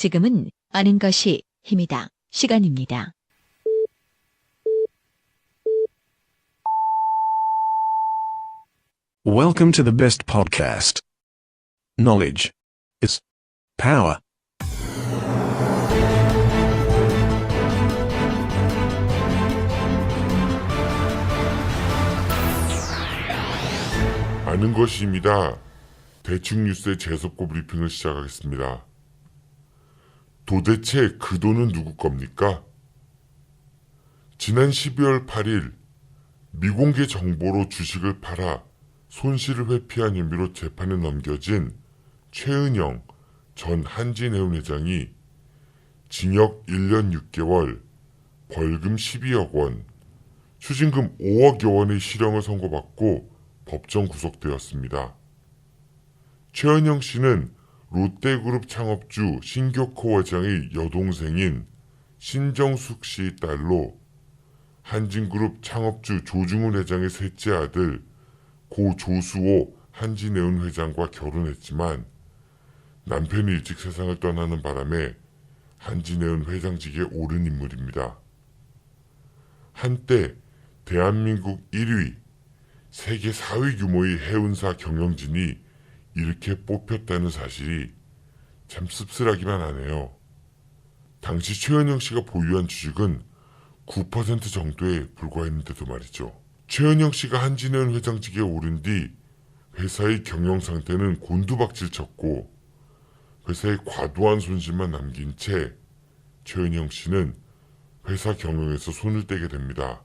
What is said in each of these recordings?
지금은 아는 것이 힘이다. 시간입니다. Welcome to the best podcast. Knowledge. It's power. 아는 것입니다. 대충 뉴스의 재석고 브리핑을 시작하겠습니다. 도대체 그 돈은 누구 겁니까? 지난 12월 8일 미공개 정보로 주식을 팔아 손실을 회피한 혐의로 재판에 넘겨진 최은영 전 한진해운 회장이 징역 1년 6개월, 벌금 12억 원, 추징금 5억여 원의 실형을 선고받고 법정 구속되었습니다. 최은영 씨는 롯데그룹 창업주 신교코 회장의 여동생인 신정숙 씨의 딸로 한진그룹 창업주 조중훈 회장의 셋째 아들 고 조수호 한진해운 회장과 결혼했지만 남편이 일찍 세상을 떠나는 바람에 한진해운 회장직에 오른 인물입니다. 한때 대한민국 1위, 세계 4위 규모의 해운사 경영진이 이렇게 뽑혔다는 사실이 참 씁쓸하기만 하네요. 당시 최은영 씨가 보유한 주식은 9% 정도에 불과했는데도 말이죠. 최은영 씨가 한진해운 회장직에 오른 뒤 회사의 경영 상태는 곤두박질 쳤고 회사의 과도한 손실만 남긴 채 최은영 씨는 회사 경영에서 손을 떼게 됩니다.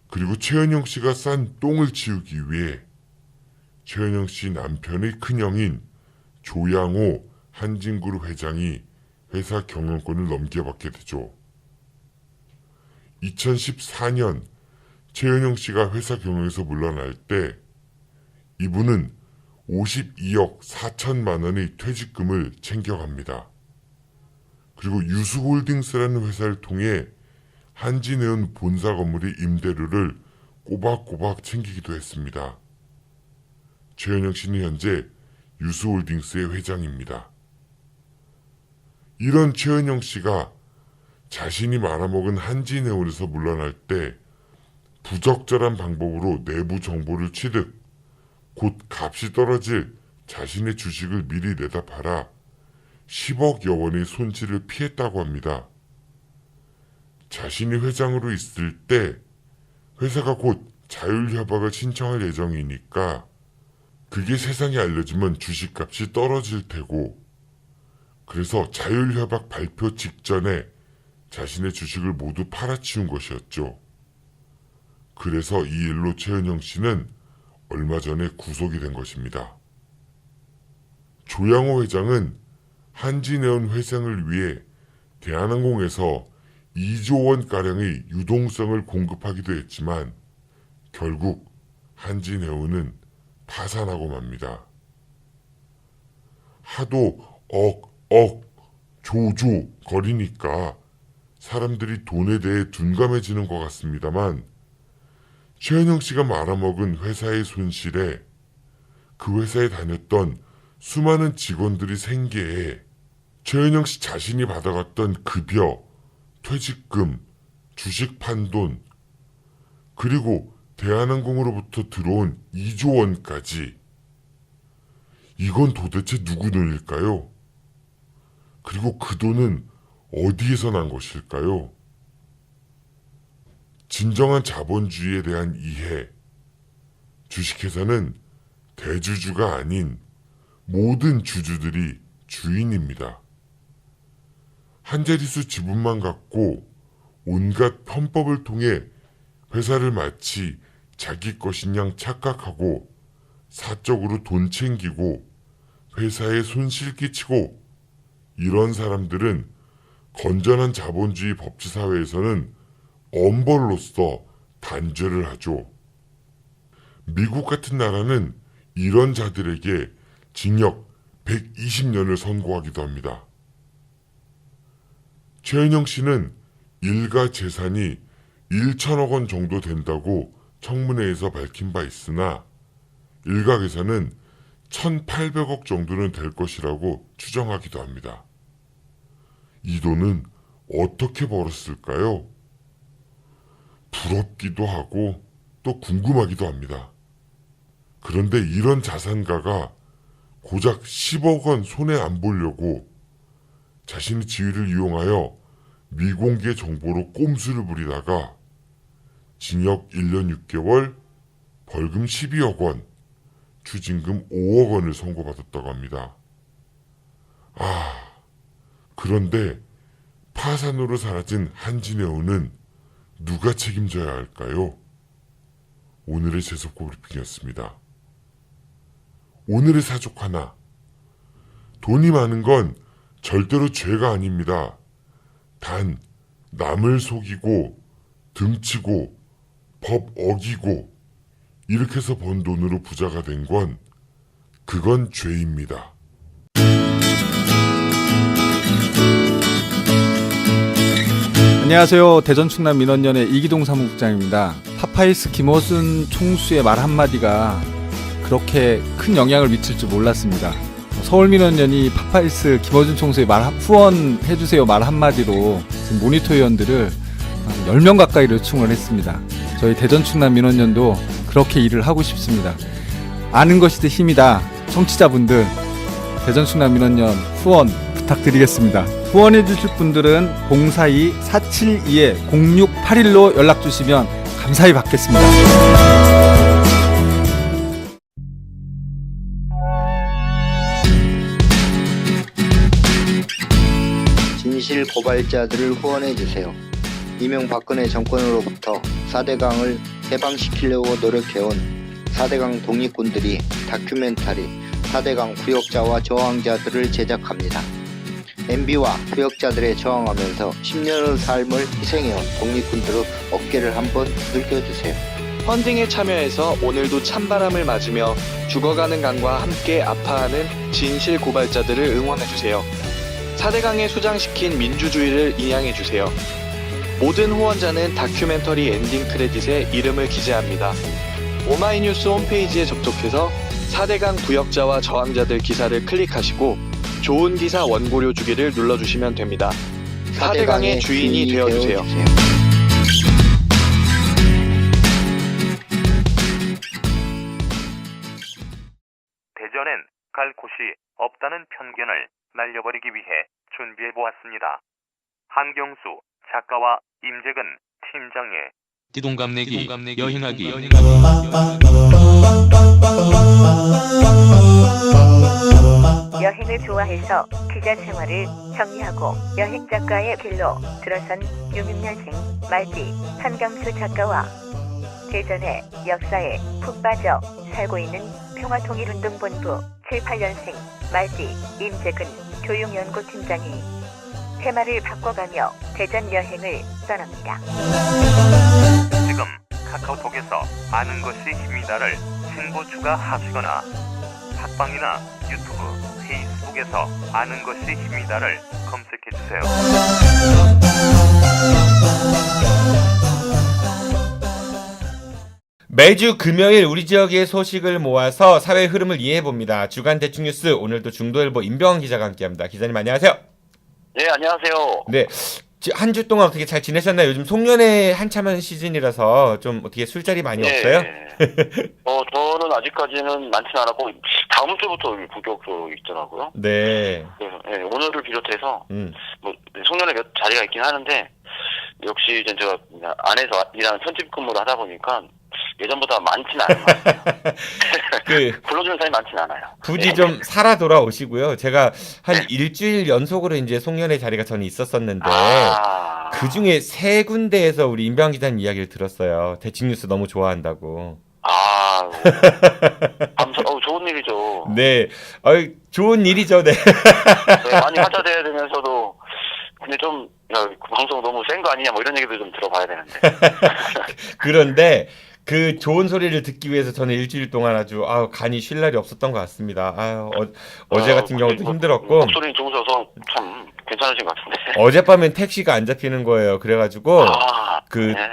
그리고 최은영 씨가 싼 똥을 치우기 위해 최은영 씨 남편의 큰형인 조양호 한진그룹 회장이 회사 경영권을 넘겨받게 되죠. 2014년 최은영 씨가 회사 경영에서 물러날 때 이분은 52억 4천만 원의 퇴직금을 챙겨갑니다. 그리고 유수홀딩스라는 회사를 통해 한진해운 본사 건물의 임대료를 꼬박꼬박 챙기기도 했습니다. 최은영 씨는 현재 유수홀딩스의 회장입니다. 이런 최은영 씨가 자신이 말아먹은 한진해운에서 물러날 때 부적절한 방법으로 내부 정보를 취득, 곧 값이 떨어질 자신의 주식을 미리 내다 팔아 10억여 원의 손실을 피했다고 합니다. 자신이 회장으로 있을 때 회사가 곧 자율협약을 신청할 예정이니까 그게 세상에 알려지면 주식값이 떨어질 테고 그래서 자율협약 발표 직전에 자신의 주식을 모두 팔아치운 것이었죠. 그래서 이 일로 최은영 씨는 얼마 전에 구속이 된 것입니다. 조양호 회장은 한진해운 회생을 위해 대한항공에서 2조 원가량의 유동성을 공급하기도 했지만 결국 한진해운은 파산하고 맙니다. 하도 조조 거리니까 사람들이 돈에 대해 둔감해지는 것 같습니다만 최은영 씨가 말아먹은 회사의 손실에 그 회사에 다녔던 수많은 직원들이 생계에 최은영 씨 자신이 받아갔던 급여, 퇴직금, 주식 판돈, 그리고 대한항공으로부터 들어온 2조 원까지 이건 도대체 누구 돈일까요? 그리고 그 돈은 어디에서 난 것일까요? 진정한 자본주의에 대한 이해, 주식회사는 대주주가 아닌 모든 주주들이 주인입니다. 한자릿수 지분만 갖고 온갖 편법을 통해 회사를 마치 자기 것인 양 착각하고 사적으로 돈 챙기고 회사에 손실 끼치고 이런 사람들은 건전한 자본주의 법치사회에서는 엄벌로서 단죄를 하죠. 미국 같은 나라는 이런 자들에게 징역 120년을 선고하기도 합니다. 최은영 씨는 일가 재산이 1천억 원 정도 된다고 청문회에서 밝힌 바 있으나 일각에서는 1,800억 정도는 될 것이라고 추정하기도 합니다. 이 돈은 어떻게 벌었을까요? 부럽기도 하고 또 궁금하기도 합니다. 그런데 이런 자산가가 고작 10억 원 손해 안 보려고 자신의 지위를 이용하여 미공개 정보로 꼼수를 부리다가 징역 1년 6개월, 벌금 12억 원, 추징금 5억 원을 선고받았다고 합니다. 그런데 파산으로 사라진 한진해운은 누가 책임져야 할까요? 오늘의 재석고 브리핑이었습니다. 오늘의 사족 하나. 돈이 많은 건 절대로 죄가 아닙니다. 단 남을 속이고 등치고 법 어기고 이렇게 해서 번 돈으로 부자가 된 건 그건 죄입니다. 안녕하세요. 대전 충남 민원연의 이기동 사무국장입니다. 파파이스 김어순 총수의 말 한마디가 그렇게 큰 영향을 미칠 줄 몰랐습니다. 서울민원연이 파파이스 김어준 총수의 후원해주세요 말 한마디로 지금 모니터 위원들을 10명 가까이를 요청을 했습니다. 저희 대전 충남 민원연도 그렇게 일을 하고 싶습니다. 아는 것이 더 힘이다. 청취자분들 대전 충남 민원연 후원 부탁드리겠습니다. 후원해주실 분들은 042-472-0681로 연락주시면 감사히 받겠습니다. 진실 고발자들을 후원해주세요. 이명박근혜 정권으로부터 4대강을 해방시키려고 노력해온 4대강 독립군들이 다큐멘터리 4대강 구역자와 저항자들을 제작합니다. MB와 구역자들에 저항하면서 10년의 삶을 희생해온 독립군들의 어깨를 한번 늙혀주세요. 펀딩에 참여해서 오늘도 찬바람을 맞으며 죽어가는 강과 함께 아파하는 진실 고발자들을 응원해주세요. 4대강에 수장시킨 민주주의를 인양해주세요. 모든 후원자는 다큐멘터리 엔딩 크레딧에 이름을 기재합니다. 오마이뉴스 홈페이지에 접속해서 4대강 구역자와 저항자들 기사를 클릭하시고 좋은 기사 원고료 주기를 눌러주시면 됩니다. 4대강의 주인이 되어주세요. 대전엔 갈 곳이 없다는 편견을 날려버리기 위해 준비해보았습니다. 한경수 작가와 임재근 팀장의 띠동갑내기 여행하기 여행을 좋아해서 기자 생활을 정리하고 여행 작가의 길로 들어선 66년생 말띠 한경수 작가와 대전의 역사에 푹 빠져 살고 있는 평화통일운동본부 7, 8년생 말띠 임재근 교육연구팀장이 테마를 바꿔가며 대전 여행을 떠납니다. 지금 카카오톡에서 아는 것이 힘이다를 친구 추가하시거나 팟빵이나 유튜브, 페이스북에서 아는 것이 힘이다를 검색해주세요. 매주 금요일 우리 지역의 소식을 모아서 사회 흐름을 이해해봅니다. 주간 대충뉴스 오늘도 중도일보 임병환 기자가 함께합니다. 기자님 안녕하세요. 네, 안녕하세요. 네, 한 주 동안 어떻게 잘 지내셨나요? 요즘 송년회 한참 시즌이라서 좀 어떻게 술자리 많이 없어요? 저는 아직까지는 많지는 않았고 다음 주부터 본격적으로 있더라고요. 네. 네, 오늘을 비롯해서 뭐 송년회 몇 자리가 있긴 하는데 역시 이제 제가 안에서 일하는 편집 근무를 하다 보니까 예전보다 많지는 않은 것 같아요. 불러주는 사람이 많지는 않아요. 부디 좀 살아 돌아오시고요. 제가 한 일주일 연속으로 이제 송년회 자리가 저는 있었었는데 그 중에 3군데에서 우리 임병환 기자님 이야기를 들었어요. 대칭뉴스 너무 좋아한다고. 좋은 일이죠. 네, 좋은 일이죠. 네. 네, 많이 화제돼야 되면서도 근데 좀 그 방송 너무 센 거 아니냐 뭐 이런 얘기도 좀 들어봐야 되는데. 그런데 그 좋은 소리를 듣기 위해서 저는 일주일 동안 아주 간이 쉴 날이 없었던 것 같습니다. 어제 같은 경우도 힘들었고. 목소리 좋으셔서 참 괜찮으신 것 같은데. 어젯밤엔 택시가 안 잡히는 거예요. 그래가지고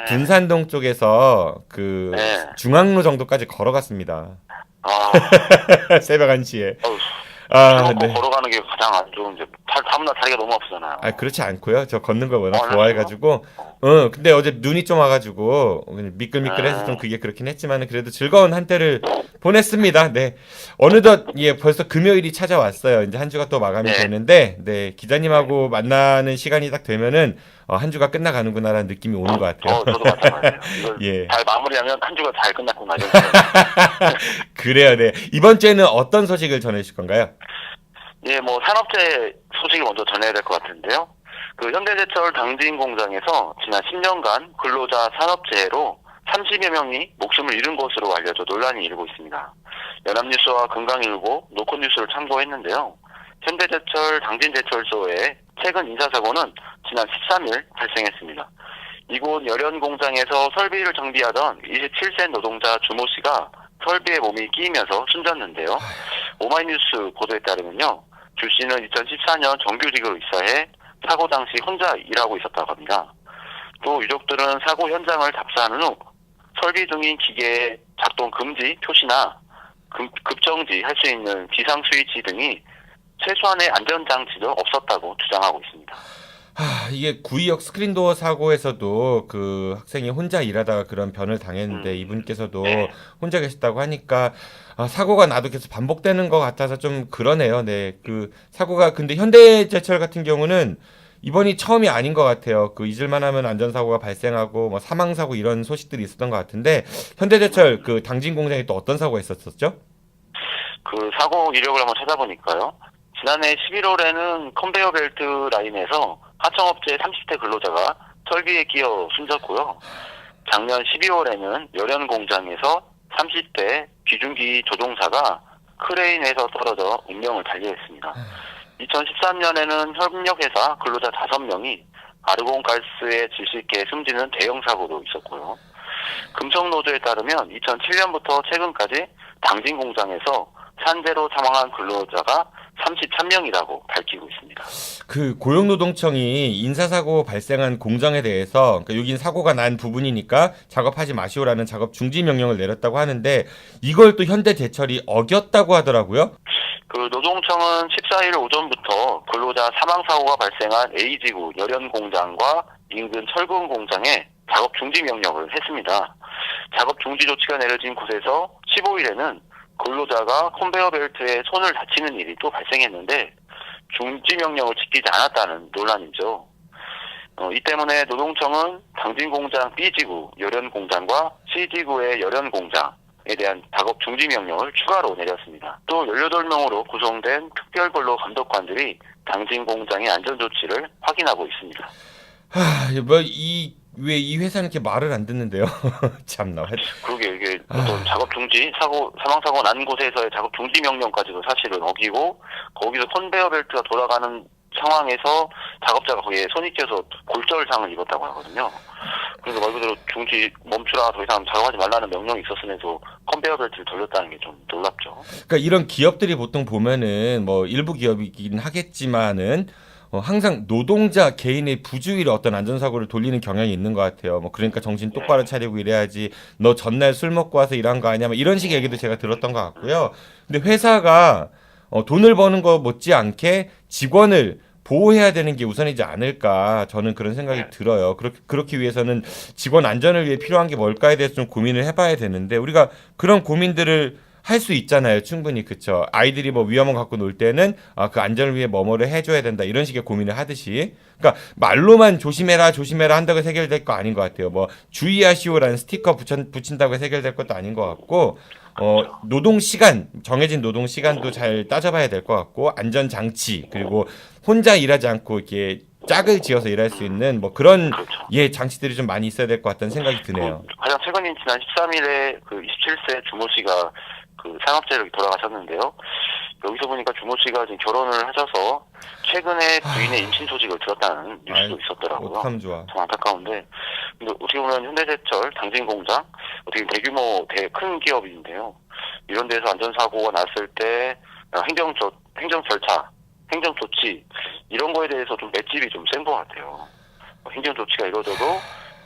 분산동 쪽에서 중앙로 정도까지 걸어갔습니다. 새벽 1시에. 술 먹고 네. 걸어가는 게 가장 안 좋은 이제 다음날 다리가 너무 아프잖아요. 그렇지 않고요. 저 걷는 걸 워낙 안 좋아해가지고, 근데 어제 눈이 좀 와가지고 미끌미끌해서 좀 그게 그렇긴 했지만 그래도 즐거운 한때를 보냈습니다. 네, 어느덧 벌써 금요일이 찾아왔어요. 이제 한 주가 또 마감이 되는데, 네, 기자님하고 만나는 시간이 딱 되면은 한 주가 끝나가는구나라는 느낌이 오는 것 같아요. 저도 마찬가지예요. 이걸 잘 마무리하면 한 주가 잘 끝났구나. 그래요, 네. 이번 주에는 어떤 소식을 전해주실 건가요? 예, 뭐 산업재해 소식을 먼저 전해야 될 것 같은데요. 그 현대제철 당진 공장에서 지난 10년간 근로자 산업재해로 30여 명이 목숨을 잃은 것으로 알려져 논란이 일고 있습니다. 연합뉴스와 건강일보, 노컷뉴스를 참고했는데요. 현대제철 당진제철소의 최근 인사사고는 지난 13일 발생했습니다. 이곳 열연공장에서 설비를 정비하던 27세 노동자 주모 씨가 설비에 몸이 끼이면서 숨졌는데요. 오마이뉴스 보도에 따르면요. 주 씨는 2014년 정규직으로 입사해 사고 당시 혼자 일하고 있었다고 합니다. 또 유족들은 사고 현장을 답사한 후 설비 중인 기계의 작동 금지 표시나 급정지 할 수 있는 비상 스위치 등이 최소한의 안전장치도 없었다고 주장하고 있습니다. 이게 구의역 스크린도어 사고에서도 그 학생이 혼자 일하다가 그런 변을 당했는데 이분께서도 혼자 계셨다고 하니까 사고가 나도 계속 반복되는 것 같아서 좀 그러네요. 네, 그 사고가 근데 현대제철 같은 경우는 이번이 처음이 아닌 것 같아요. 그 잊을만 하면 안전사고가 발생하고 뭐 사망사고 이런 소식들이 있었던 것 같은데 현대제철 그 당진 공장에 또 어떤 사고가 있었었죠? 그 사고 이력을 한번 찾아보니까요. 지난해 11월에는 컨베이어 벨트 라인에서 하청업체 30대 근로자가 설비에 끼어 숨졌고요. 작년 12월에는 열연 공장에서 30대 비중기 조종사가 크레인에서 떨어져 운명을 달리했습니다. 2013년에는 협력회사 근로자 5명이 아르곤가스에 질식해 숨지는 대형 사고도 있었고요. 금속노조에 따르면 2007년부터 최근까지 당진 공장에서 산재로 사망한 근로자가 33명이라고 밝히고 있습니다. 그 고용노동청이 인사사고 발생한 공장에 대해서 그러니까 여긴 사고가 난 부분이니까 작업하지 마시오라는 작업 중지 명령을 내렸다고 하는데 이걸 또 현대제철이 어겼다고 하더라고요. 그 노동청은 14일 오전부터 근로자 사망사고가 발생한 A지구 열연공장과 인근 철근 공장에 작업 중지 명령을 했습니다. 작업 중지 조치가 내려진 곳에서 15일에는 근로자가 컨베이어 벨트에 손을 다치는 일이 또 발생했는데 중지 명령을 지키지 않았다는 논란이죠. 이 때문에 노동청은 당진 공장 B지구 열연 공장과 C지구의 열연 공장에 대한 작업 중지 명령을 추가로 내렸습니다. 또 18명으로 구성된 특별근로 감독관들이 당진 공장의 안전 조치를 확인하고 있습니다. 왜 이 회사는 이렇게 말을 안 듣는데요? 참나. 그러게 이게 어떤 작업 중지 사망 사고 난 곳에서의 작업 중지 명령까지도 사실은 어기고 거기서 컨베이어 벨트가 돌아가는 상황에서 작업자가 거기에 손이 껴서 골절상을 입었다고 하거든요. 그래서 말 그대로 중지 멈추라 더 이상 작업하지 말라는 명령이 있었음에도 컨베이어 벨트를 돌렸다는 게 좀 놀랍죠. 그러니까 이런 기업들이 보통 보면은 뭐 일부 기업이긴 하겠지만은 항상 노동자 개인의 부주의로 어떤 안전사고를 돌리는 경향이 있는 것 같아요. 뭐 그러니까 정신 똑바로 차리고 일해야지. 너 전날 술 먹고 와서 일한 거 아니야? 뭐 이런 식의 얘기도 제가 들었던 것 같고요. 근데 회사가 돈을 버는 거 못지않게 직원을 보호해야 되는 게 우선이지 않을까 저는 그런 생각이 들어요. 그렇기 위해서는 직원 안전을 위해 필요한 게 뭘까에 대해서 좀 고민을 해봐야 되는데 우리가 그런 고민들을 할 수 있잖아요. 충분히. 그쵸. 아이들이 뭐 위험을 갖고 놀 때는 그 안전을 위해 뭐뭐를 해줘야 된다. 이런 식의 고민을 하듯이. 그러니까 말로만 조심해라 한다고 해서 해결될 거 아닌 것 같아요. 뭐 주의하시오라는 스티커 붙인다고 해서 해결될 것도 아닌 것 같고 노동 시간, 정해진 노동 시간도 잘 따져봐야 될 것 같고 안전 장치 그리고 혼자 일하지 않고 이렇게 짝을 지어서 일할 수 있는 뭐 그런 장치들이 좀 많이 있어야 될 것 같다는 생각이 드네요. 가장 최근인 지난 13일에 그 27세 주모 씨가 그 산업재해로 돌아가셨는데요. 여기서 보니까 주모 씨가 지금 결혼을 하셔서 최근에 부인의 임신 소식을 들었다는 뉴스도 있었더라고요. 참 좋아. 참 안타까운데, 근데 어떻게 보면 현대제철 당진 공장 어떻게 대규모 큰 기업인데요. 이런 데서 안전사고가 났을 때 행정 절차, 행정 조치 이런 거에 대해서 좀 맷집이 좀 센 것 같아요. 행정 조치가 이루어져도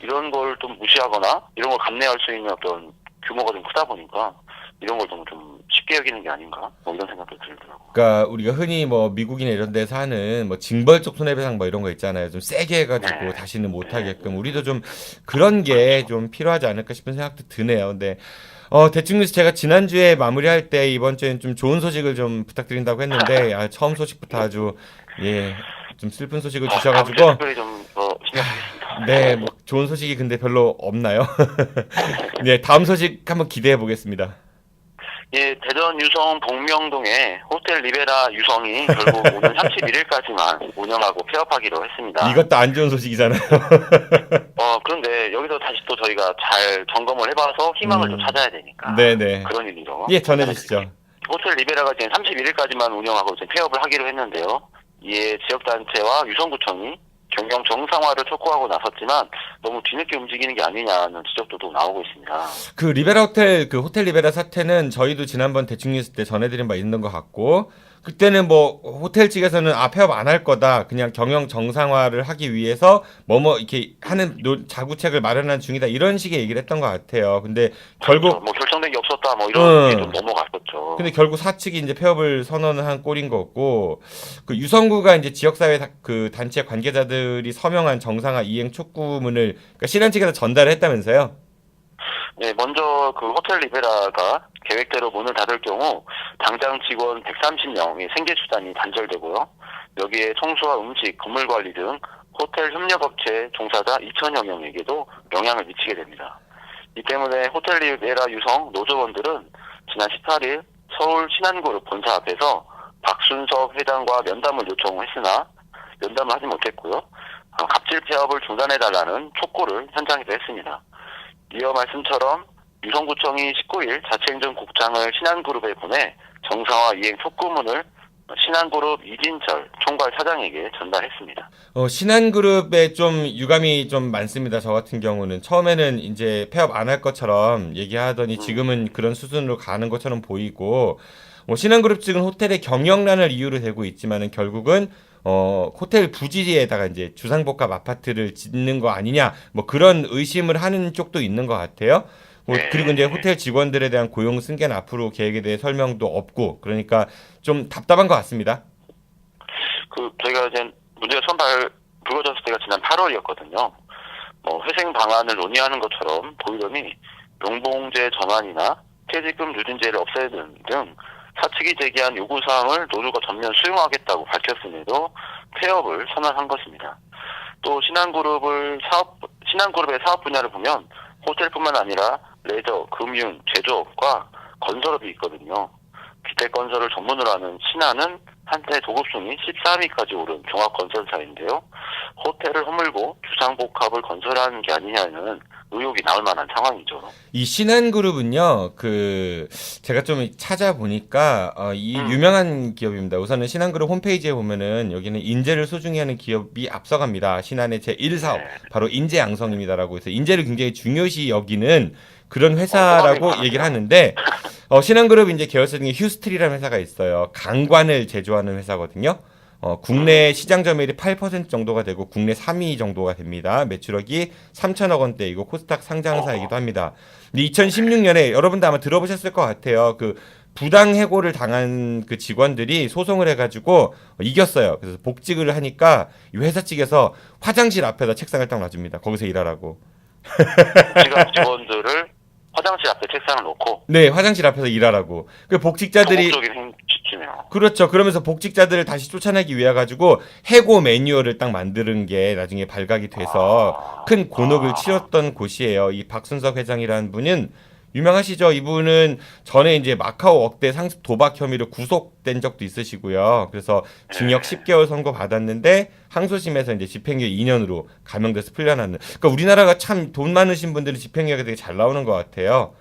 이런 걸 좀 무시하거나 이런 걸 감내할 수 있는 어떤 규모가 좀 크다 보니까 이런 걸 좀 쉽게 여기는 게 아닌가? 뭐 이런 생각도 들더라고요. 그러니까 우리가 흔히 뭐 미국이나 이런 데서 하는 뭐 징벌적 손해배상 뭐 이런 거 있잖아요. 좀 세게 해가지고 네. 다시는 못하게끔 우리도 좀 그런 게 좀 필요하지 않을까 싶은 생각도 드네요. 근데 대충 뉴스 제가 지난주에 마무리할 때 이번 주엔 좀 좋은 소식을 좀 부탁드린다고 했는데 처음 소식부터 아주 좀 슬픈 소식을 주셔가지고 특별히 좀더 신경 쓰겠습니다. 네, 뭐 좋은 소식이 근데 별로 없나요? 네, 다음 소식 한번 기대해 보겠습니다. 예, 대전 유성 복명동에 호텔 리베라 유성이 결국 오는 31일까지만 운영하고 폐업하기로 했습니다. 이것도 안 좋은 소식이잖아요. 그런데 여기서 다시 또 저희가 잘 점검을 해봐서 희망을 좀 찾아야 되니까. 네네. 그런 의미로. 예, 전해주시죠. 호텔 리베라가 지금 31일까지만 운영하고 지금 폐업을 하기로 했는데요. 이에 지역단체와 유성구청이 경영 정상화를 촉구하고 나섰지만 너무 뒤늦게 움직이는 게 아니냐는 지적도 또 나오고 있습니다. 그 리베라 호텔 그 호텔 리베라 사태는 저희도 지난번 대충 뉴스 때 전해드린 바 있는 것 같고 그때는 뭐 호텔 측에서는 폐업 안 할 거다 그냥 경영 정상화를 하기 위해서 이렇게 하는 자구책을 마련한 중이다 이런 식의 얘기를 했던 것 같아요. 근데 결국 그렇죠. 뭐 결정된 게 없었다 뭐 이런 게 좀 넘어갔었죠. 근데 결국 사측이 이제 폐업을 선언을 한 꼴인 거고 그 유성구가 이제 지역사회 그 단체 관계자들이 서명한 정상화 이행 촉구문을 그러니까 신안 측에서 전달을 했다면서요? 네, 먼저 그 호텔 리베라가 계획대로 문을 닫을 경우 당장 직원 130명의 생계수단이 단절되고요. 여기에 청소와 음식, 건물관리 등 호텔 협력업체 종사자 2천여 명에게도 영향을 미치게 됩니다. 이 때문에 호텔 리베라 유성 노조원들은 지난 18일 서울 신한그룹 본사 앞에서 박순석 회장과 면담을 요청했으나 면담을 하지 못했고요. 갑질 폐업을 중단해달라는 촉구를 현장에서 했습니다. 이어 말씀처럼 유성구청이 19일 자치행정국장을 신한그룹에 보내 정상화 이행 촉구문을 신한그룹 이진철 총괄 사장에게 전달했습니다. 신한그룹에 좀 유감이 좀 많습니다. 저 같은 경우는 처음에는 이제 폐업 안 할 것처럼 얘기하더니 지금은 그런 수준으로 가는 것처럼 보이고 신한그룹 측은 호텔의 경영난을 이유로 대고 있지만은 결국은 호텔 부지에다가 이제 주상복합 아파트를 짓는 거 아니냐 뭐 그런 의심을 하는 쪽도 있는 것 같아요. 그리고 이제 호텔 직원들에 대한 고용 승계는 앞으로 계획에 대해 설명도 없고 그러니까 좀 답답한 것 같습니다. 저희가 이제 문제가 처음 불거졌을 때가 지난 8월이었거든요. 회생 방안을 논의하는 것처럼 보이더니 용봉제 전환이나 퇴직금 누진제를 없애는 등 사측이 제기한 요구사항을 노조가 전면 수용하겠다고 밝혔음에도 폐업을 선언한 것입니다. 또 신한그룹의 사업 분야를 보면 호텔뿐만 아니라 레저, 금융, 제조업과 건설업이 있거든요. 기택건설을 전문으로 하는 신한은 한때 도급순위 13위까지 오른 종합건설사인데요. 호텔을 허물고 주상복합을 건설하는 게 아니냐는 의혹이 나올 만한 상황이죠. 이 신한그룹은요, 제가 좀 찾아보니까, 이 유명한 기업입니다. 우선은 신한그룹 홈페이지에 보면은 여기는 인재를 소중히 하는 기업이 앞서갑니다. 신한의 제1사업, 바로 인재양성입니다라고 해서 인재를 굉장히 중요시 여기는 그런 회사라고 얘기를 하는데, 신한그룹 이제 계열사 중에 휴스트리라는 회사가 있어요. 강관을 제조하는 회사거든요. 국내 시장 점유율이 8% 정도가 되고 국내 3위 정도가 됩니다. 매출액이 3천억 원대이고 코스닥 상장사이기도 합니다. 근데 2016년에 여러분도 아마 들어보셨을 것 같아요. 부당 해고를 당한 그 직원들이 소송을 해가지고 이겼어요. 그래서 복직을 하니까 이 회사 측에서 화장실 앞에다 책상을 딱 놔줍니다. 거기서 일하라고. 직원들을 화장실 앞에 책상을 놓고 네, 화장실 앞에서 일하라고. 그 복직자들이 그렇죠. 그러면서 복직자들을 다시 쫓아내기 위해 가지고 해고 매뉴얼을 딱 만드는 게 나중에 발각이 돼서 큰 곤혹을 치렀던 곳이에요. 이 박순석 회장이라는 분은 유명하시죠. 이분은 전에 이제 마카오 억대 상습 도박 혐의로 구속된 적도 있으시고요. 그래서 징역 10개월 선고 받았는데 항소심에서 이제 집행유예 2년으로 감형돼서 풀려나는. 그러니까 우리나라가 참 돈 많으신 분들은 집행유예가 되게 잘 나오는 것 같아요.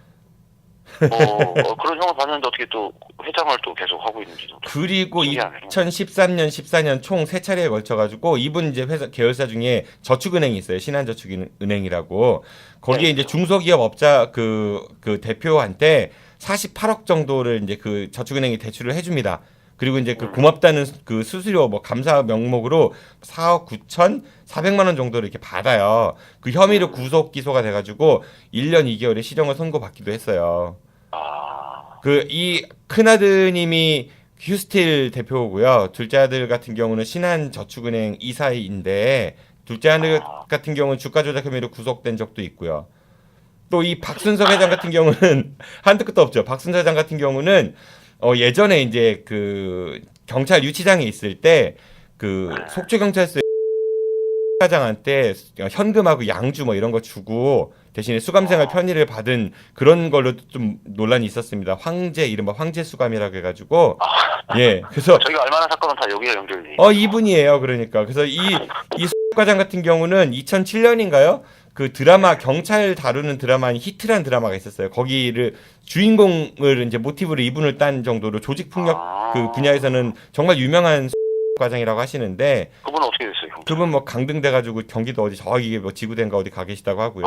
그런 형을 봤는데 어떻게 또 회장을 또 계속 하고 있는지도. 그리고 2013년, 14년 총 3차례에 걸쳐가지고 이분 이제 회사 계열사 중에 저축은행이 있어요. 신한저축은행이라고. 거기에 이제 중소기업 업자 그 대표한테 48억 정도를 이제 그 저축은행이 대출을 해줍니다. 그리고 이제 고맙다는 그 수수료 감사 명목으로 4억 9,400만 원 정도를 이렇게 받아요. 그 혐의로 구속 기소가 돼가지고 1년 2개월의 실형을 선고받기도 했어요. 그 이 큰아드님이 휴스틸 대표고요. 둘째 아들 같은 경우는 신한저축은행 이사인데 둘째 아들 같은 경우는 주가 조작 혐의로 구속된 적도 있고요. 또 이 박순석 회장 같은 경우는 한두 끝도 없죠. 박순석 회장 같은 경우는 예전에 이제 그 경찰 유치장에 있을 때 그 속초 경찰서 사장한테 현금하고 양주 뭐 이런 거 주고 대신에 수감생활 편의를 받은 그런 걸로 좀 논란이 있었습니다. 황제 이른바 황제 수감이라고 해가지고 예 그래서 저희가 알만한 사건은 다 여기가 연결이. 이분이에요. 그러니까 그래서 이 과장 같은 경우는 2007년인가요? 그 드라마 경찰 다루는 드라마인 히트라는 드라마가 있었어요. 거기를 주인공을 이제 모티브로 이분을 딴 정도로 조직 폭력 그 분야에서는 정말 유명한 과장이라고 하시는데 그분은 어떻게 됐어요? 그분 뭐 강등돼가지고 경기도 어디 저기 뭐 지구대인가 어디 가 계시다고 하고요.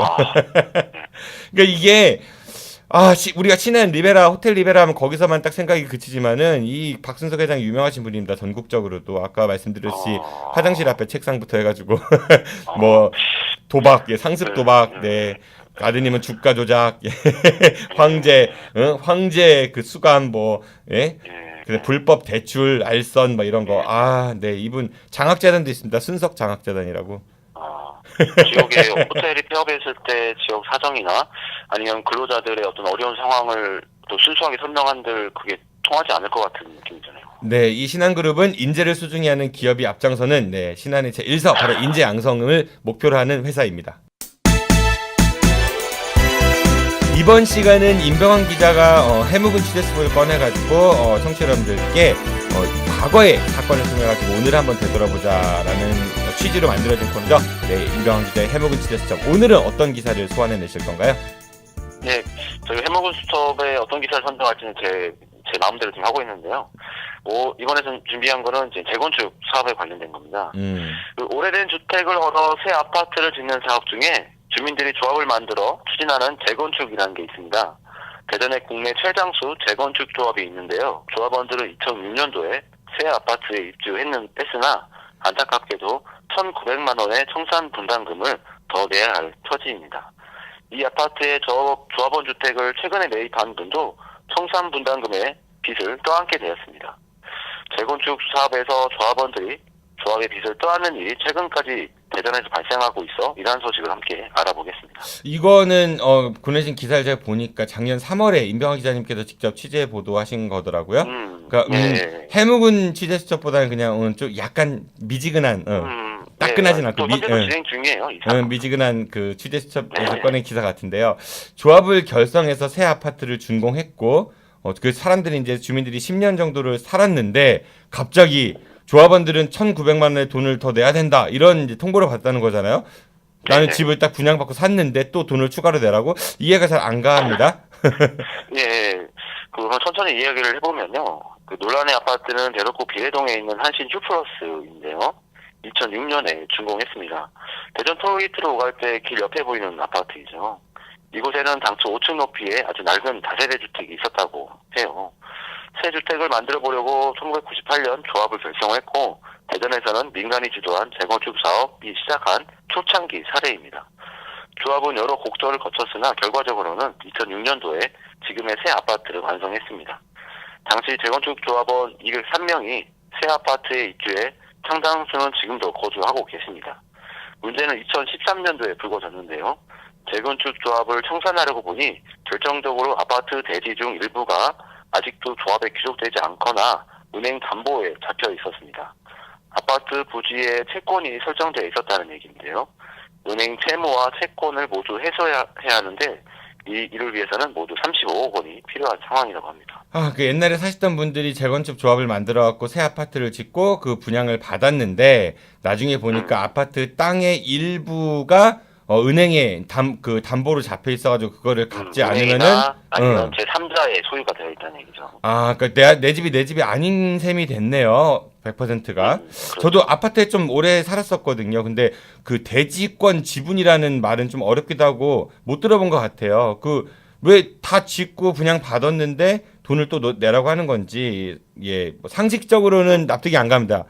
그러니까 이게 우리가 친한 리베라 호텔 리베라 하면 거기서만 딱 생각이 그치지만은 이 박순석 회장이 유명하신 분입니다. 전국적으로도 아까 말씀드렸듯이 화장실 앞에 책상부터 해가지고 뭐 도박, 상습 도박, 네. 아드님은 주가 조작, 황제 그 수감 예. 그래 불법 대출, 알선 뭐 이런 거. 네 이분 장학재단도 있습니다. 순석 장학재단이라고. 지역에 호텔이 폐업했을 때 지역 사정이나 아니면 근로자들의 어떤 어려운 상황을 또 순수하게 설명한들 그게 통하지 않을 것 같은 느낌이잖아요. 네, 이 신한그룹은 인재를 수중히 하는 기업이 앞장서는 신한의 제1서 바로 인재 양성을 목표로 하는 회사입니다. 이번 시간은 임병환 기자가 해묵은 취재수를 꺼내가지고 청취자 여러분들께 과거의 사건을 통해가지고 오늘 한번 되돌아보자라는 취지로 만들어진 코너죠. 네, 임병환 기자의 해묵은 취재수첩. 오늘은 어떤 기사를 소환해내실 건가요? 네, 저희 해묵은 수첩에 어떤 기사를 선정할지는 제 마음대로 좀 하고 있는데요. 이번에 좀 준비한 거는 이제 재건축 사업에 관련된 겁니다. 그 오래된 주택을 얻어 새 아파트를 짓는 사업 중에 주민들이 조합을 만들어 추진하는 재건축이라는 게 있습니다. 대전에 국내 최장수 재건축 조합이 있는데요. 조합원들은 2006년도에 새 아파트에 입주했으나 안타깝게도 1,900만 원의 청산 분담금을 더 내야 할 처지입니다. 이 아파트의 조합원 주택을 최근에 매입한 분도 청산 분담금의 빚을 떠안게 되었습니다. 재건축 사업에서 조합원들이 조합의 빚을 떠안는 일이 최근까지 대전에서 발생하고 있어 이러한 소식을 함께 알아보겠습니다. 이거는 보내신 기사를 제가 보니까 작년 3월에 임병환 기자님께서 직접 취재 보도하신 거더라고요. 그러니까 해묵은 취재 수첩보다는 그냥 좀 약간 미지근한 따끈하진 않고 진행 중이에요. 미지근한 그 취재 수첩에서 꺼낸 기사 같은데요. 조합을 결성해서 새 아파트를 준공했고 그 사람들이 이제 주민들이 10년 정도를 살았는데 갑자기 조합원들은 1,900만 원의 돈을 더 내야 된다 이런 이제 통보를 받았다는 거잖아요. 나는 집을 딱 분양받고 샀는데 또 돈을 추가로 내라고 이해가 잘 안 가합니다. 네, 천천히 이야기를 해보면요. 그 논란의 아파트는 대덕구 비례동에 있는 한신 휴플러스인데요. 2006년에 준공했습니다. 대전 톨게이트로 오갈 때 길 옆에 보이는 아파트이죠. 이곳에는 당초 5층 높이의 아주 낡은 다세대 주택이 있었다고 해요. 새 주택을 만들어 보려고 1998년 조합을 결성했고 대전에서는 민간이 주도한 재건축 사업이 시작한 초창기 사례입니다. 조합은 여러 곡절을 거쳤으나 결과적으로는 2006년도에 지금의 새 아파트를 완성했습니다. 당시 재건축 조합원 203명이 새 아파트에 입주해 상당수는 지금도 거주하고 계십니다. 문제는 2013년도에 불거졌는데요. 재건축 조합을 청산하려고 보니 결정적으로 아파트 대지 중 일부가 아직도 조합에 귀속되지 않거나 은행 담보에 잡혀 있었습니다. 아파트 부지에 채권이 설정되어 있었다는 얘기인데요. 은행 채무와 채권을 모두 해소해야 하는데 이를 위해서는 모두 35억 원이 필요한 상황이라고 합니다. 그 옛날에 사시던 분들이 재건축 조합을 만들어갖고 새 아파트를 짓고 그 분양을 받았는데 나중에 보니까 아파트 땅의 일부가 은행에 담보로 잡혀 있어가지고 그거를 갚지 않으면은 아니면 제3자의 소유가 되어 있다는 얘기죠. 그러니까 내 집이 아닌 셈이 됐네요. 100%가. 그렇죠. 저도 아파트에 좀 오래 살았었거든요. 근데 그 대지권 지분이라는 말은 좀 어렵기도 하고 못 들어본 것 같아요. 왜 다 짓고 분양 받았는데 돈을 또 내라고 하는 건지 상식적으로는 납득이 안 갑니다.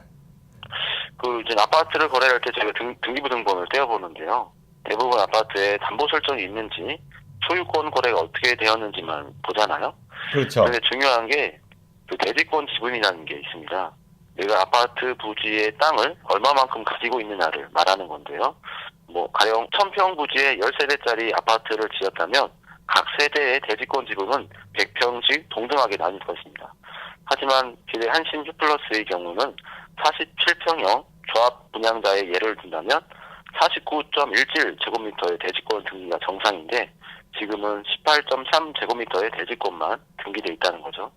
이제 아파트를 거래할 때 저희가 등기부 등본을 떼어보는데요. 대부분 아파트에 담보 설정이 있는지 소유권 거래가 어떻게 되었는지만 보잖아요. 그렇죠. 근데 중요한 게 그 대지권 지분이라는 게 있습니다. 내가 아파트 부지의 땅을 얼마만큼 가지고 있느냐를 말하는 건데요. 뭐 가령 1000평 부지에 10세대짜리 아파트를 지었다면 각 세대의 대지권 지분은 100평씩 동등하게 나뉠 것입니다. 하지만 기대 한신 휴플러스의 경우는 47평형 조합 분양자의 예를 든다면 49.17제곱미터의 대지권 등기가 정상인데 지금은 18.3제곱미터의 대지권만 등기돼 있다는 거죠.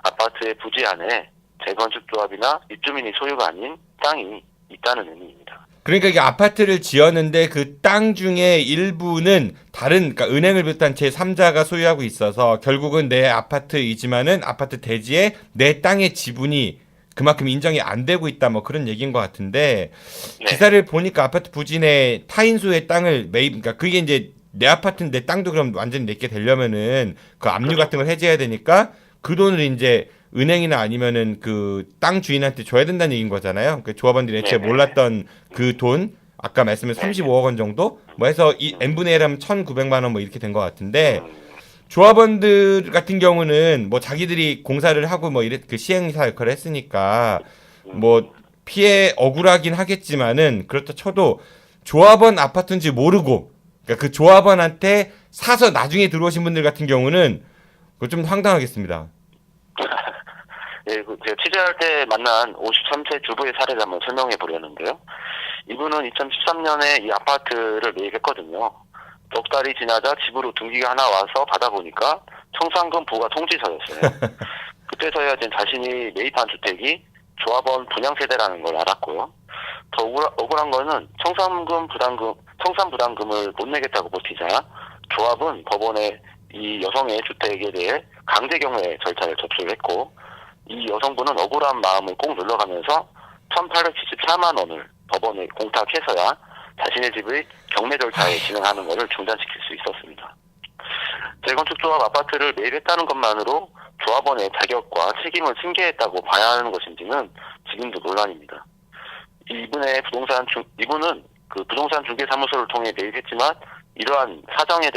아파트의 부지 안에 재건축 조합이나 입주민이 소유가 아닌 땅이 있다는 의미입니다. 그러니까 이게 아파트를 지었는데 그 땅 중에 일부는 다른, 그러니까 은행을 비롯한 제3자가 소유하고 있어서 결국은 내 아파트이지만은 아파트 대지에 내 땅의 지분이 그만큼 인정이 안 되고 있다, 뭐 그런 얘기인 것 같은데, 네. 기사를 보니까 아파트 부지 내 타인소의 땅을 그러니까 그게 이제 내 아파트인데 땅도 그럼 완전히 내게 되려면은 그 압류 같은 걸 해제해야 되니까 그 돈을 이제 은행이나 아니면은 그 땅 주인한테 줘야 된다는 얘기인 거잖아요. 그 조합원들이 애초에 몰랐던 그 돈, 아까 말씀한 35억 원 정도 뭐 해서 이 n분의 1 하면 1,900만 원 뭐 이렇게 된 것 같은데, 조합원들 같은 경우는 뭐 자기들이 공사를 하고 뭐 이래 그 시행사 역할을 했으니까 뭐 피해 억울하긴 하겠지만은 그렇다 쳐도 조합원 아파트인지 모르고, 그러니까 그 조합원한테 사서 나중에 들어오신 분들 같은 경우는 그거 좀 황당하겠습니다. 예, 제가 취재할 때 만난 53세 주부의 사례를 한번 설명해 보려는데요. 이분은 2013년에 이 아파트를 매입했거든요. 넉 달이 지나자 집으로 등기가 하나 와서 받아보니까 청산금 부과 통지서였어요. 그때서야 자신이 매입한 주택이 조합원 분양세대라는 걸 알았고요. 더 억울한 거는 청산 부담금을 못 내겠다고 버티자 조합은 법원에 이 여성의 주택에 대해 강제경매 절차를 접수를 했고, 이 여성분은 억울한 마음을 꼭 눌러가면서 1,874만 원을 법원에 공탁해서야 자신의 집의 경매 절차에 진행하는 것을 중단시킬 수 있었습니다. 재건축조합 아파트를 매입했다는 것만으로 조합원의 자격과 책임을 승계했다고 봐야 하는 것인지는 지금도 논란입니다. 이분은 그 부동산 중개사무소를 통해 매입했지만 이러한 사자에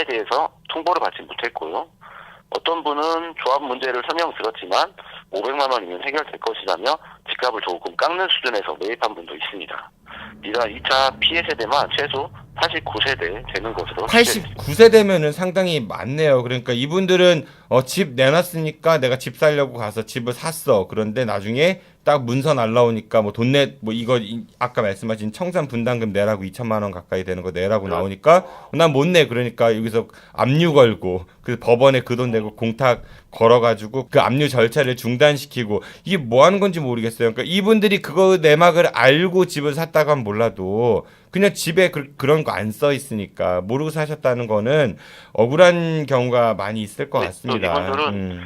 대해서 통보를 받지 못했고요. 어떤 분은 조합 문제를 설명 들었지만 500만 원이면 해결될 것이라며 집값을 조금 깎는 수준에서 매입한 분도 있습니다. 이러한 2차 피해 세대만 최소 89세대 되는 것으로 89세대면은 상당히 많네요. 그러니까 이분들은 집 내놨으니까 내가 집 살려고 가서 집을 샀어. 그런데 나중에 딱 문서 날라오니까 뭐 돈 내, 뭐 이거 아까 말씀하신 청산 분담금 내라고 2천만 원 가까이 되는 거 내라고 나오니까 난 못 내. 그러니까 여기서 압류 걸고 그 법원에 그 돈 내고 공탁 걸어가지고 그 압류 절차를 중단시키고, 이게 뭐 하는 건지 모르겠어요. 그러니까 이분들이 그거 내막을 알고 집을 샀다간 몰라도 그냥 집에 그런 거 안 써 있으니까 모르고 사셨다는 거는 억울한 경우가 많이 있을 것 같습니다. 이분들은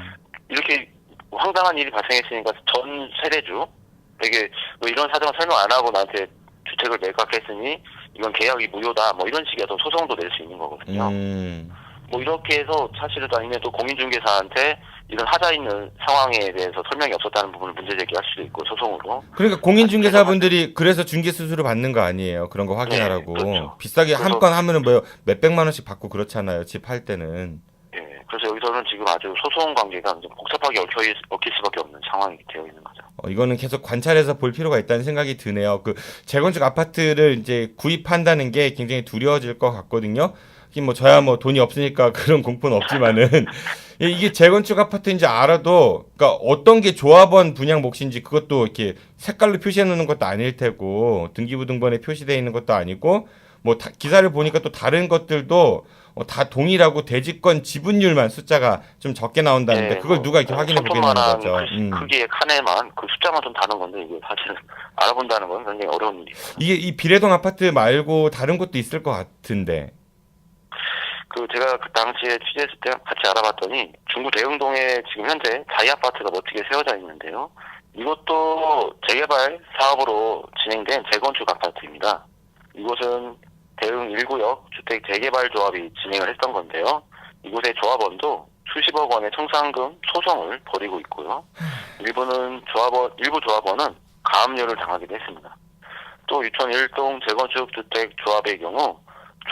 이렇게 황당한 일이 발생했으니까 전 세대주에게 뭐 이런 사정을 설명 안 하고 나한테 주택을 매각했으니 이건 계약이 무효다, 뭐 이런 식의 소송도 낼 수 있는 거거든요. 뭐 이렇게 해서 사실은 아니면 또 공인중개사한테 이런 하자 있는 상황에 대해서 설명이 없었다는 부분을 문제 제기할 수도 있고, 소송으로. 그러니까 공인중개사분들이 그래서 중개수수료 받는 거 아니에요. 그런 거 확인하라고. 네, 그렇죠. 비싸게 한 건 하면은 뭐 몇백만 원씩 받고 그렇잖아요. 집 할 때는. 예, 그래서 여기서는 지금 아주 소송 관계가 좀 복잡하게 얽힐 수밖에 없는 상황이 되어 있는 거죠. 이거는 계속 관찰해서 볼 필요가 있다는 생각이 드네요. 그 재건축 아파트를 이제 구입한다는 게 굉장히 두려워질 것 같거든요. 뭐 저야 뭐 돈이 없으니까 그런 공포는 없지만은 이게 재건축 아파트인지 알아도, 그러니까 어떤 게 조합원 분양 몫인지 그것도 이렇게 색깔로 표시해 놓는 것도 아닐 테고, 등기부등본에 표시되어 있는 것도 아니고, 뭐 기사를 보니까 또 다른 것들도 다 동일하고 대지권 지분율만 숫자가 좀 적게 나온다는데, 그걸 누가 이렇게 확인해 보겠냐는 거죠. 크기의 칸에만 그 숫자만 좀 다른 건데, 이게 사실 알아본다는 건 굉장히 어려운 일이에요. 이게 이 비례동 아파트 말고 다른 것도 있을 것 같은데. 제가 그 당시에 취재했을 때 같이 알아봤더니 중구 대흥동에 지금 현재 자이 아파트가 멋지게 세워져 있는데요. 이것도 재개발 사업으로 진행된 재건축 아파트입니다. 이곳은 대흥 1구역 주택 재개발 조합이 진행을 했던 건데요. 이곳의 조합원도 수십억 원의 청산금 소송을 벌이고 있고요. 일부 조합원은 가압류를 당하기도 했습니다. 또 유천 1동 재건축 주택 조합의 경우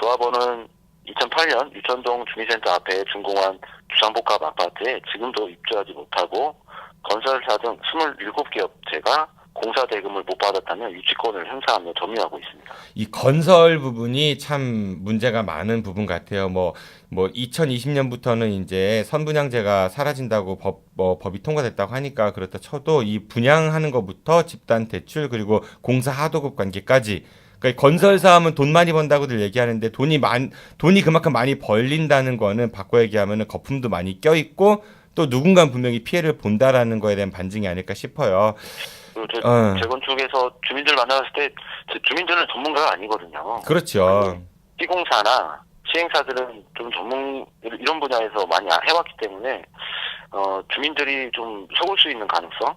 조합원은 2008년 유천동 주민센터 앞에 준공한 주상복합 아파트에 지금도 입주하지 못하고 건설사 등 27개 업체가 공사 대금을 못 받았다며 유치권을 행사하며 점유하고 있습니다. 이 건설 부분이 참 문제가 많은 부분 같아요. 뭐 2020년부터는 이제 선분양제가 사라진다고 법이 통과됐다고 하니까 그렇다 쳐도 이 분양하는 것부터 집단 대출 그리고 공사 하도급 관계까지 그러니까 건설사 하면 돈 많이 번다고들 얘기하는데 돈이 그만큼 많이 벌린다는 거는 바꿔 얘기하면은 거품도 많이 껴 있고 또 누군가 분명히 피해를 본다라는 거에 대한 반증이 아닐까 싶어요. 재건축에서 주민들 만났을 때 주민들은 전문가가 아니거든요. 그렇죠. 시공사나 시행사들은 좀 이런 분야에서 많이 해왔기 때문에 주민들이 좀 속을 수 있는 가능성,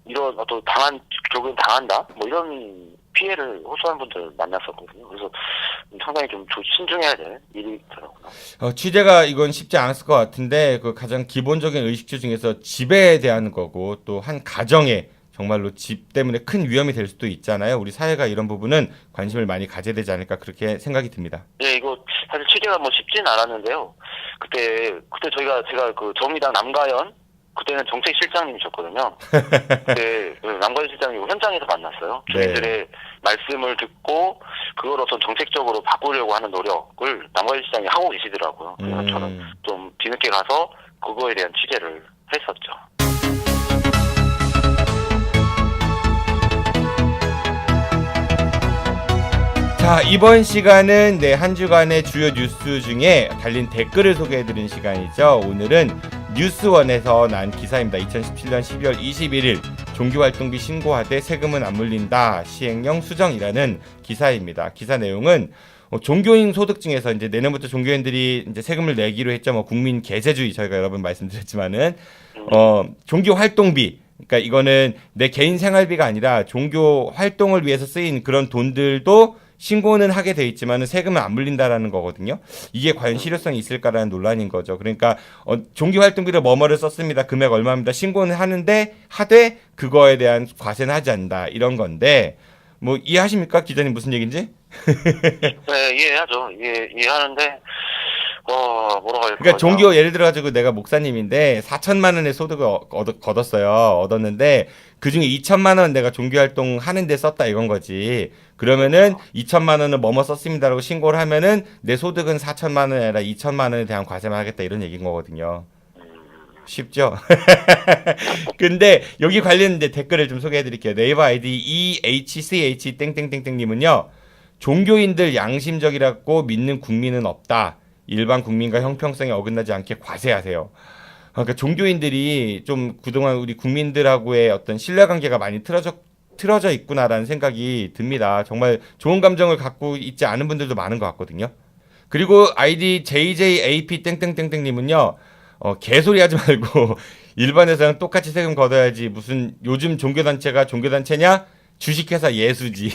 이런 어떤 조금 당한다, 뭐 이런 피해를 호소하는 분들 만났었거든요. 그래서 상당히 좀 신중해야 될 일이더라고요. 취재가 이건 쉽지 않았을 것 같은데 그 가장 기본적인 의식주 중에서 집에 대한 거고 또 한 가정에 정말로 집 때문에 큰 위험이 될 수도 있잖아요. 우리 사회가 이런 부분은 관심을 많이 가져야 되지 않을까 그렇게 생각이 듭니다. 네, 이거 사실 취재가 쉽진 않았는데요. 그때 제가 그 정의당 남가연 그때는 정책실장님이셨거든요. 그때 남가연 실장님 현장에서 만났어요. 주민들의 말씀을 듣고 그걸 어떤 정책적으로 바꾸려고 하는 노력을 남가연 실장이 하고 계시더라고요. 그래서 저는 좀 뒤늦게 가서 그거에 대한 취재를 했었죠. 자, 이번 시간은 한 주간의 주요 뉴스 중에 달린 댓글을 소개해드리는 시간이죠. 오늘은 뉴스원에서 난 기사입니다. 2017년 12월 21일 종교활동비 신고하되 세금은 안 물린다 시행령 수정이라는 기사입니다. 기사 내용은 종교인 소득증에서 이제 내년부터 종교인들이 이제 세금을 내기로 했죠. 국민 계세주의 저희가 여러 번 말씀드렸지만은 종교 활동비 그러니까 이거는 내 개인 생활비가 아니라 종교 활동을 위해서 쓰인 그런 돈들도 신고는 하게 돼 있지만 세금은 안 물린다라는 거거든요. 이게 과연 실효성이 있을까라는 논란인 거죠. 그러니까 종교 활동비를 뭐뭐를 썼습니다. 금액 얼마입니다. 신고는 하되 그거에 대한 과세는 하지 않는다. 이런 건데 이해하십니까? 기자님 무슨 얘기인지? 네, 이해하죠. 이해하는데 뭐라고 할까요? 그러니까 종교 예를 들어 가지고 내가 목사님인데 4천만 원의 소득을 얻었는데 그중에 2천만 원 내가 종교 활동 하는데 썼다 이건 거지. 그러면은 2천만 원은 뭐뭐 썼습니다라고 신고를 하면은 내 소득은 4천만 원이 아니라 2천만 원에 대한 과세만 하겠다 이런 얘기인 거거든요. 쉽죠? 근데 여기 관련 댓글을 좀 소개해 드릴게요. 네이버 아이디 EHCH 땡땡땡땡님은요. 종교인들 양심적이라고 믿는 국민은 없다. 일반 국민과 형평성에 어긋나지 않게 과세하세요. 그러니까 종교인들이 좀 그동안 우리 국민들하고의 어떤 신뢰관계가 많이 틀어져 있구나라는 생각이 듭니다. 정말 좋은 감정을 갖고 있지 않은 분들도 많은 것 같거든요. 그리고 아이디 JJAP 땡땡땡땡님은요. 개소리 하지 말고 일반회사랑 똑같이 세금 걷어야지 무슨 요즘 종교단체가 종교단체냐? 주식회사 예수지.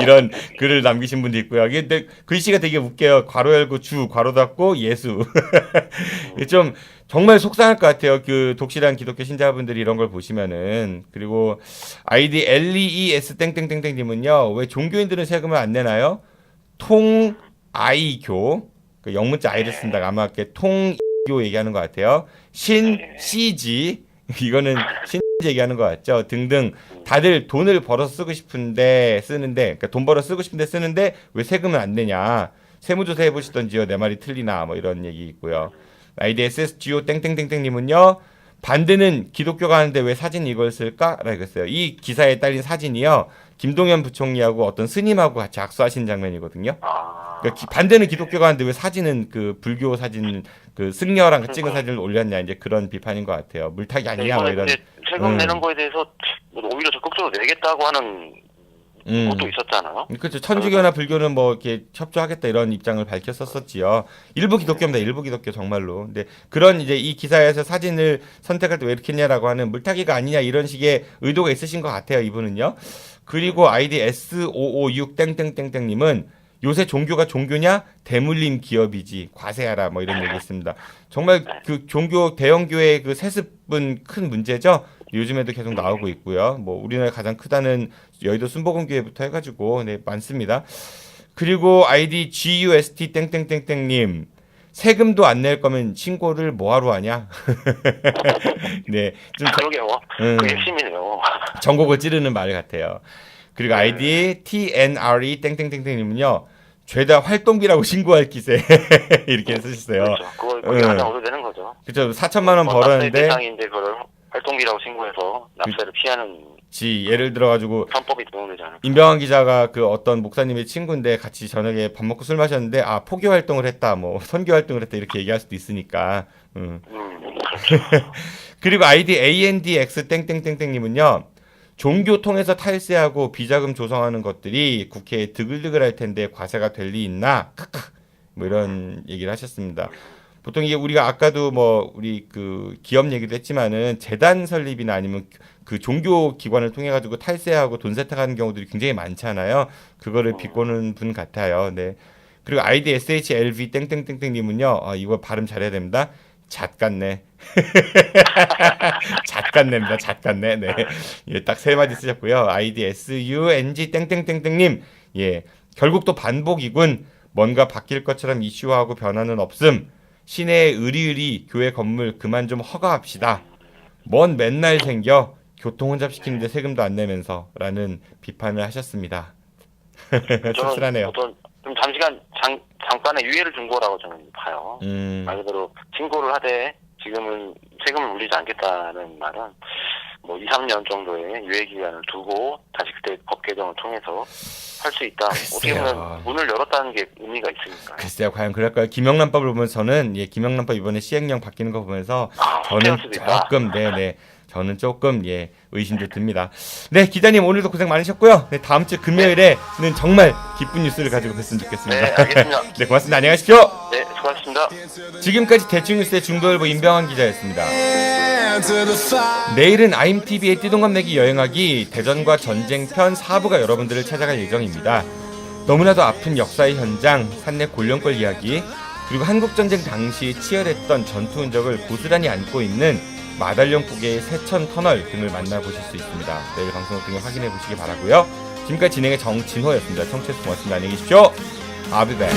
이런 글을 남기신 분도 있고요. 근데 글씨가 되게 웃겨요. 괄호 열고 주, 괄호 닫고 예수. 좀 정말 속상할 것 같아요. 그 독실한 기독교 신자분들이 이런 걸 보시면은. 그리고 아이디 LEES 땡땡땡땡님은요. 왜 종교인들은 세금을 안 내나요? 통아이교. 그 영문자 아이를 쓴다. 아마 이렇게 통교 얘기하는 것 같아요. CG. 이거는 얘기하는 것 같죠. 등등 다들 돈을 벌어 쓰고 싶은데 쓰는데 그러니까 돈 벌어 쓰고 싶은데 쓰는데 왜 세금을 안 내냐. 세무조사 해보시던지요. 내 말이 틀리나 이런 얘기 있고요. 아이디 SSGO 땡땡땡땡님은요. 반대는 기독교가 하는데 왜 사진 이걸 쓸까? 라고 했어요. 이 기사에 딸린 사진이요. 김동연 부총리하고 어떤 스님하고 같이 악수하신 장면이거든요. 그러니까 반대는 기독교가 하는데 왜 사진은 그 불교 사진 그 승려랑 찍은 사진을 올렸냐 이제 그런 비판인 것 같아요. 물타기 아니냐 이런. 세금 내는 거에 대해서 오히려 적극적으로 내겠다고 하는 것도 있었잖아요. 그렇죠. 천주교나 불교는 이렇게 협조하겠다 이런 입장을 밝혔었지요. 일부 기독교입니다. 일부 기독교 정말로. 근데 그런 이제 이 기사에서 사진을 선택할 때 왜 이렇게 했냐라고 하는 물타기가 아니냐 이런 식의 의도가 있으신 것 같아요. 이분은요. 그리고 아이디 S556 땡땡땡땡님은 요새 종교가 종교냐? 대물림 기업이지. 과세하라. 이런 얘기 있습니다. 정말 그 종교 대형교회 그 세습은 큰 문제죠. 요즘에도 계속 나오고 있고요. 우리나라 가장 크다는 여의도 순복음교회부터 해가지고 많습니다. 그리고 아이디 GUST 땡땡땡땡님 세금도 안 낼 거면 신고를 뭐하러 하냐? 네, 좀 그러게요. 그게 핵심이네요. 전곡을 찌르는 말 같아요. 그리고 아이디 TNRE 땡땡땡땡님은요. 죄다 활동비라고 신고할 기세 이렇게 쓰셨어요. 그렇죠. 그걸 하자고 되는 거죠. 그렇죠. 4천만 원 벌었는데 대상인데 그걸 활동비라고 신고해서 납세를 피하는. 예를 들어가지고 편법이 적용되지 않을까. 임병환 기자가 그 어떤 목사님의 친구인데 같이 저녁에 밥 먹고 술 마셨는데 포교 활동을 했다, 뭐 선교 활동을 했다 이렇게 얘기할 수도 있으니까. 그렇죠. 그리고 아이디 ANDX 땡땡땡땡님은요. 종교 통해서 탈세하고 비자금 조성하는 것들이 국회에 드글드글할 텐데 과세가 될 리 있나? 크크. 뭐 이런 얘기를 하셨습니다. 보통 이게 우리가 아까도 뭐 우리 그 기업 얘기도 했지만은 재단 설립이나 아니면 그 종교 기관을 통해 가지고 탈세하고 돈 세탁하는 경우들이 굉장히 많잖아요. 그거를 비꼬는 분 같아요. 네. 그리고 아이디 SHLV 땡땡땡땡님은요. 이거 발음 잘해야 됩니다. 잣같네. 잣같네입니다. 잣같네. 네. 예, 딱 세 마디 쓰셨고요. 아이디 SUNG 땡땡땡땡님. 예. 결국 또 반복이군. 뭔가 바뀔 것처럼 이슈화하고 변화는 없음. 시내에 의리의리 교회 건물 그만 좀 허가합시다. 뭔 맨날 생겨 교통 혼잡시키는데 세금도 안 내면서 라는 비판을 하셨습니다. 씁쓸하네요. 좀 잠깐의 유예를 준 거라고 저는 봐요. 말 그대로 신고를 하되 지금은 세금을 물리지 않겠다는 말은 뭐 2, 3년 정도의 유예 기간을 두고 다시 그때 법 개정을 통해서 할 수 있다. 어떻게 보면 문을 열었다는 게 의미가 있으니까. 글쎄요, 과연 그럴까요? 김영란법을 보면 저는 김영란법 이번에 시행령 바뀌는 거 보면서 저는 조금 저는 조금 의심도 듭니다. 네, 기자님 오늘도 고생 많으셨고요. 네, 다음 주 금요일에는 정말 기쁜 뉴스를 가지고 뵀으면 좋겠습니다. 네, 알겠습니다. 네, 고맙습니다. 안녕히 가십시오. 네, 수고하셨습니다. 지금까지 대충뉴스의 중도일보 임병환 기자였습니다. 내일은 IMTV의 띠동갑 내기 여행하기 대전과 전쟁편 4부가 여러분들을 찾아갈 예정입니다. 너무나도 아픈 역사의 현장, 산내 골령골 이야기, 그리고 한국전쟁 당시 치열했던 전투 흔적을 고스란히 안고 있는 마달령 부계의 세천 터널 등을 만나보실 수 있습니다. 내일 방송을 통해 확인해 보시기 바라고요. 지금까지 진행의 정진호였습니다. 청취해주셔서 고맙습니다. 안녕히 계십시오. I'll be back.